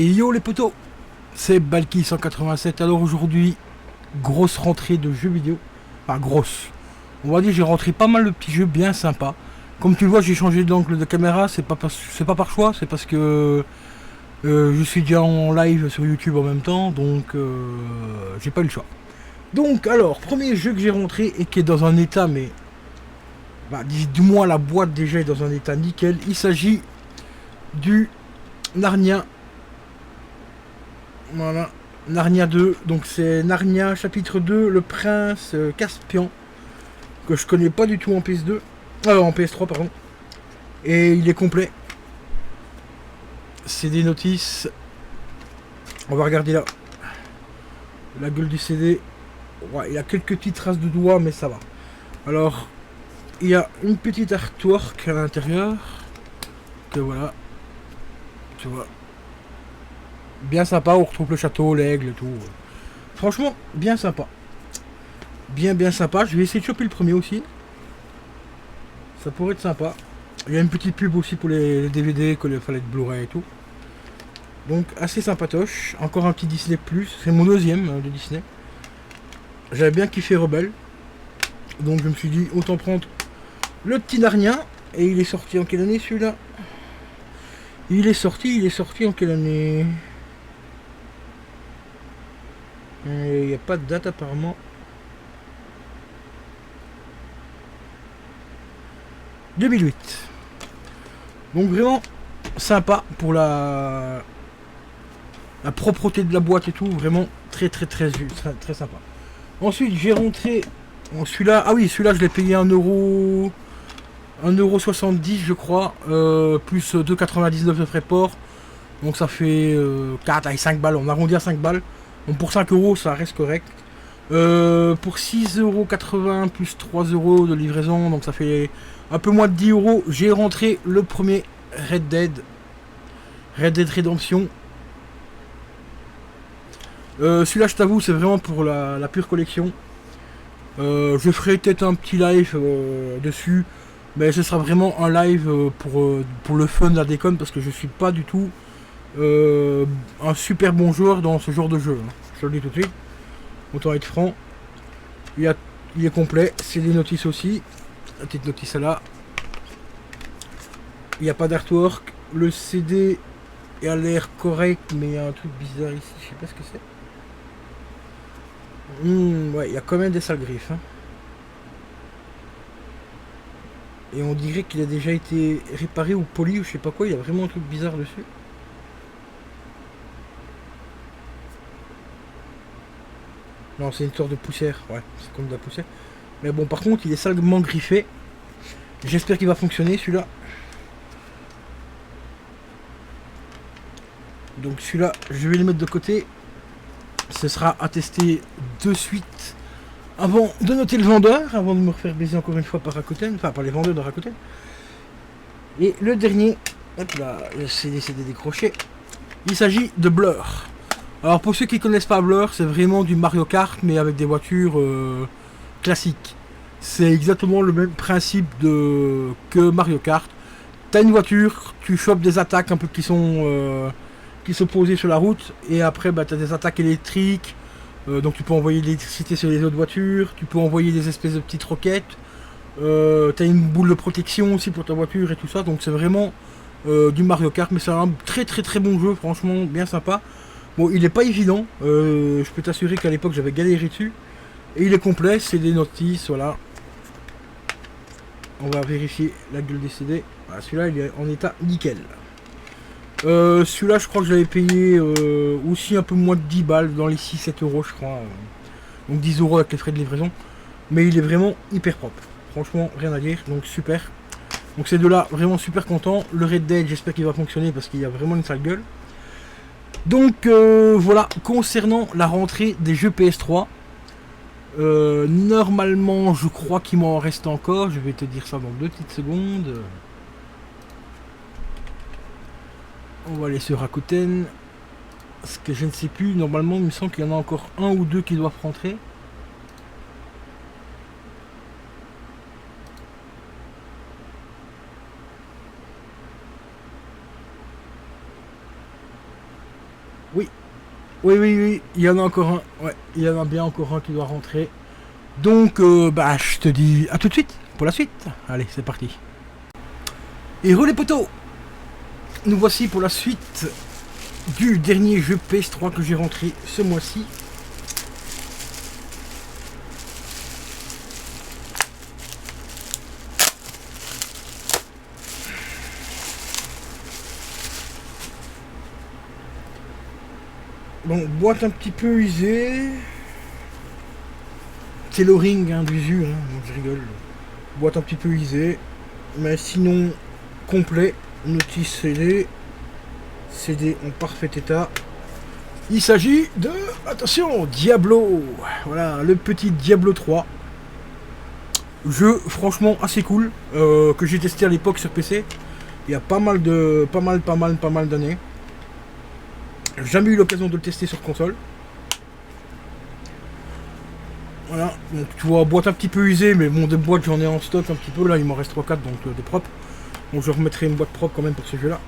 Et yo les potos, c'est Balki187. Alors aujourd'hui, grosse rentrée de jeux vidéo. Enfin grosse. On va dire j'ai rentré pas mal de petits jeux bien sympas. Comme tu le vois, j'ai changé d'angle de caméra, c'est pas par choix, c'est parce que je suis déjà en live sur YouTube en même temps, donc j'ai pas eu le choix. Donc alors, premier jeu que j'ai rentré et qui est dans un état, mais du moins la boîte déjà est dans un état nickel. Il s'agit du Narnia. Voilà, Narnia 2, donc c'est Narnia chapitre 2, le prince Caspian, que je connais pas du tout en PS2, en PS3 pardon, et il est complet. CD notice, on va regarder là, la gueule du CD, ouais, il y a quelques petites traces de doigts mais ça va. Alors, il y a une petite artwork à l'intérieur, que voilà, tu vois, bien sympa, on retrouve le château, l'aigle et tout. Franchement, bien sympa. Bien sympa. Je vais essayer de choper le premier aussi. Ça pourrait être sympa. Il y a une petite pub aussi pour les DVD, que les fallait de Blu-ray et tout. Donc assez sympatoche. Encore un petit Disney Plus. C'est mon deuxième de Disney. J'avais bien kiffé Rebelle. Donc je me suis dit autant prendre le petit Narnia. Et il est sorti en quelle année celui-là? Il est sorti en quelle année? Il n'y a pas de date apparemment. 2008. Donc vraiment sympa pour la propreté de la boîte et tout, vraiment très sympa. Ensuite j'ai rentré celui-là, ah oui celui-là je l'ai payé 1,70€ je crois, plus 2,99€ de frais port, donc ça fait 4 à 5 balles, on arrondit à 5 balles, donc pour 5€ ça reste correct. Pour 6,80€ plus 3€ de livraison, donc ça fait un peu moins de 10€. J'ai rentré le premier Red Dead Redemption. Celui-là, je t'avoue, c'est vraiment pour la pure collection. Je ferai peut-être un petit live dessus, mais ce sera vraiment un live pour le fun, la déconne, parce que je suis pas du tout un super bon joueur dans ce genre de jeu. Hein. Je le dis tout de suite. Autant être franc. Il est complet. C'est des notices aussi. La petite notice là. Il n'y a pas d'artwork. Le CD a l'air correct, mais il y a un truc bizarre ici. Je sais pas ce que c'est. Ouais, il y a quand même des sales griffes. Hein. Et on dirait qu'il a déjà été réparé ou poli ou je sais pas quoi. Il y a vraiment un truc bizarre dessus. Non, c'est une sorte de poussière. Ouais, c'est comme de la poussière. Mais bon, par contre, il est salement griffé. J'espère qu'il va fonctionner celui-là. Donc celui-là, je vais le mettre de côté. Ce sera à tester de suite. Avant de noter le vendeur, avant de me refaire baiser encore une fois par Rakuten, enfin par les vendeurs de Rakuten. Et le dernier, hop là, le CD décroché. Il s'agit de Blur. Alors pour ceux qui connaissent pas Blur, c'est vraiment du Mario Kart mais avec des voitures classiques. C'est exactement le même principe que Mario Kart. T'as une voiture, tu chopes des attaques un peu qui sont posées sur la route et après t'as des attaques électriques. Donc tu peux envoyer de l'électricité sur les autres voitures, tu peux envoyer des espèces de petites roquettes, t'as une boule de protection aussi pour ta voiture et tout ça, donc c'est vraiment du Mario Kart, mais c'est un très bon jeu, franchement bien sympa. Bon, il est pas évident, je peux t'assurer qu'à l'époque j'avais galéré dessus, et il est complet, c'est des notices, voilà. On va vérifier la gueule des CD, voilà, celui-là il est en état nickel. Celui-là, je crois que j'avais payé aussi un peu moins de 10 balles, dans les 6-7€ je crois. Donc 10€ avec les frais de livraison. Mais il est vraiment hyper propre. Franchement, rien à dire. Donc super. Donc ces deux-là, vraiment super content. Le Red Dead, j'espère qu'il va fonctionner parce qu'il y a vraiment une sale gueule. Donc voilà, concernant la rentrée des jeux PS3. Normalement, je crois qu'il m'en reste encore. Je vais te dire ça dans 2 petites secondes. On va aller sur Rakuten. Parce que je ne sais plus, normalement il me semble qu'il y en a encore un ou deux qui doivent rentrer. Oui, oui, oui, il y en a encore un. Ouais, il y en a bien encore un qui doit rentrer. Donc, bah, je te dis à tout de suite pour la suite. Allez, c'est parti. Et les poteaux, nous voici pour la suite du dernier jeu PS3 que j'ai rentré ce mois-ci. Bon, boîte un petit peu usée. C'est le ring hein, d'usure, hein, donc je rigole. Boîte un petit peu usée. Mais sinon, complet. Notice CD. CD en parfait état. Il s'agit de, attention, Diablo. Voilà, le petit Diablo 3. Jeu franchement assez cool. Que j'ai testé à l'époque sur PC. Il y a pas mal d'années. Jamais eu l'occasion de le tester sur console. Voilà, donc tu vois, boîte un petit peu usée, mais bon, des boîtes j'en ai en stock un petit peu, là il m'en reste 3-4, donc des propres. Donc je remettrai une boîte propre quand même pour ce jeu là.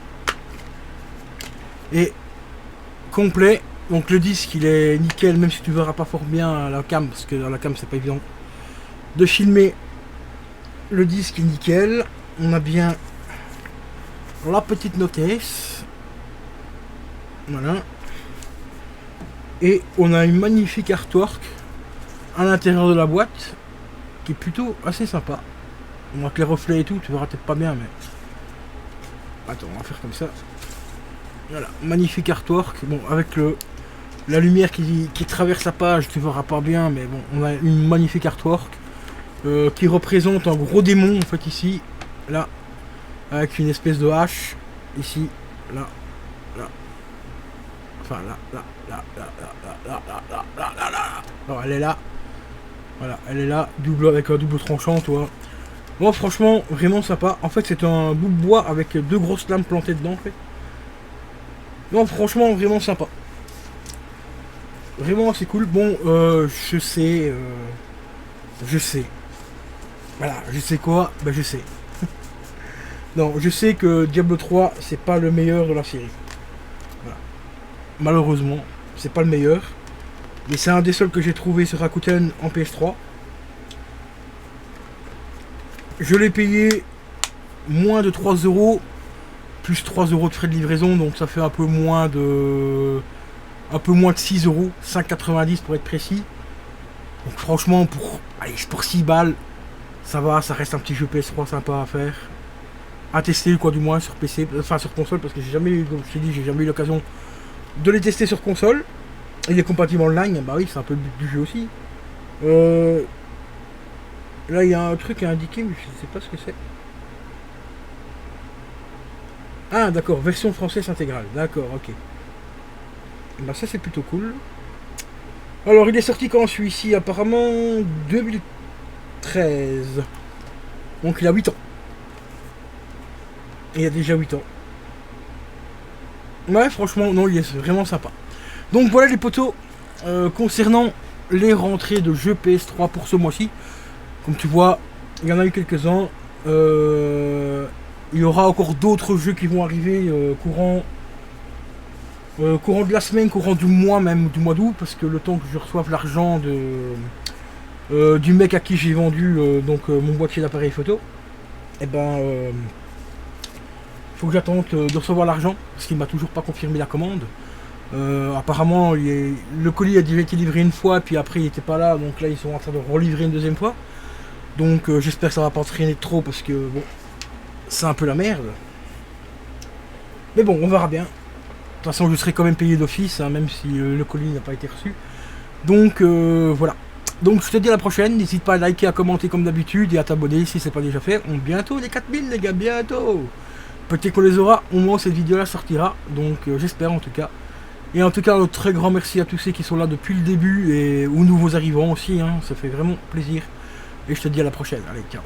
Et complet, donc le disque il est nickel, même si tu verras pas fort bien à la cam, parce que à la cam c'est pas évident de filmer. Le disque est nickel, on a bien la petite notice. Voilà. Et on a une magnifique artwork à l'intérieur de la boîte qui est plutôt assez sympa. On avec les reflets et tout, tu verras peut-être pas bien, mais attends, on va faire comme ça. Voilà, magnifique artwork. Bon, avec la lumière qui traverse la page, tu verras pas bien, mais bon, on a une magnifique artwork qui représente un gros démon en fait ici, là, avec une espèce de hache ici, là, là. Enfin là. Alors elle est là. Voilà, elle est là, double avec un double tranchant, toi. Bon, franchement, vraiment sympa. En fait, c'est un bout de bois avec deux grosses lames plantées dedans, en fait. Non, franchement, vraiment sympa. Vraiment assez cool. Bon, je sais. Voilà, je sais quoi? Ben, je sais. Non, je sais que Diablo 3, c'est pas le meilleur de la série. Voilà. Malheureusement, c'est pas le meilleur. Mais c'est un des seuls que j'ai trouvé sur Rakuten en PS3. Je l'ai payé moins de 3 euros, plus 3 euros de frais de livraison, donc ça fait un peu moins de 6 euros, 5,90 pour être précis. Donc franchement, pour 6 balles, ça va, ça reste un petit jeu PS3 sympa à faire. À tester quoi du moins sur PC, enfin sur console, parce que j'ai jamais eu, comme je t'ai dit, j'ai jamais eu l'occasion de les tester sur console. Il est compatible online, bah oui, c'est un peu le but du jeu aussi. Là, il y a un truc à indiquer, mais je sais pas ce que c'est. Ah, d'accord, version française intégrale. D'accord, ok. Bah ça, c'est plutôt cool. Alors, il est sorti quand celui-ci? Apparemment, 2013. Donc, il a 8 ans. Il y a déjà 8 ans. Ouais, franchement, non, il est vraiment sympa. Donc, voilà les potos. Concernant les rentrées de jeux PS3 pour ce mois-ci. Comme tu vois, il y en a eu quelques-uns. Il y aura encore d'autres jeux qui vont arriver courant de la semaine, courant du mois même, du mois d'août, parce que le temps que je reçoive l'argent du mec à qui j'ai vendu mon boîtier d'appareil photo, et ben faut que j'attende de recevoir l'argent, parce qu'il m'a toujours pas confirmé la commande. Apparemment le colis a déjà été livré une fois, puis après il était pas là, donc là ils sont en train de relivrer une deuxième fois. Donc j'espère que ça va pas traîner trop, parce que bon, c'est un peu la merde. Mais bon, on verra bien. De toute façon, je serai quand même payé d'office, hein, même si le colis n'a pas été reçu. Donc voilà. Donc je te dis à la prochaine. N'hésite pas à liker, à commenter comme d'habitude et à t'abonner si c'est pas déjà fait. On bientôt les 4000 les gars, bientôt. Peut-être qu'on les aura au moment où cette vidéo là sortira. Donc j'espère en tout cas. Et en tout cas, un très grand merci à tous ceux qui sont là depuis le début et aux nouveaux arrivants aussi. Hein, ça fait vraiment plaisir. Et je te dis à la prochaine. Allez, ciao.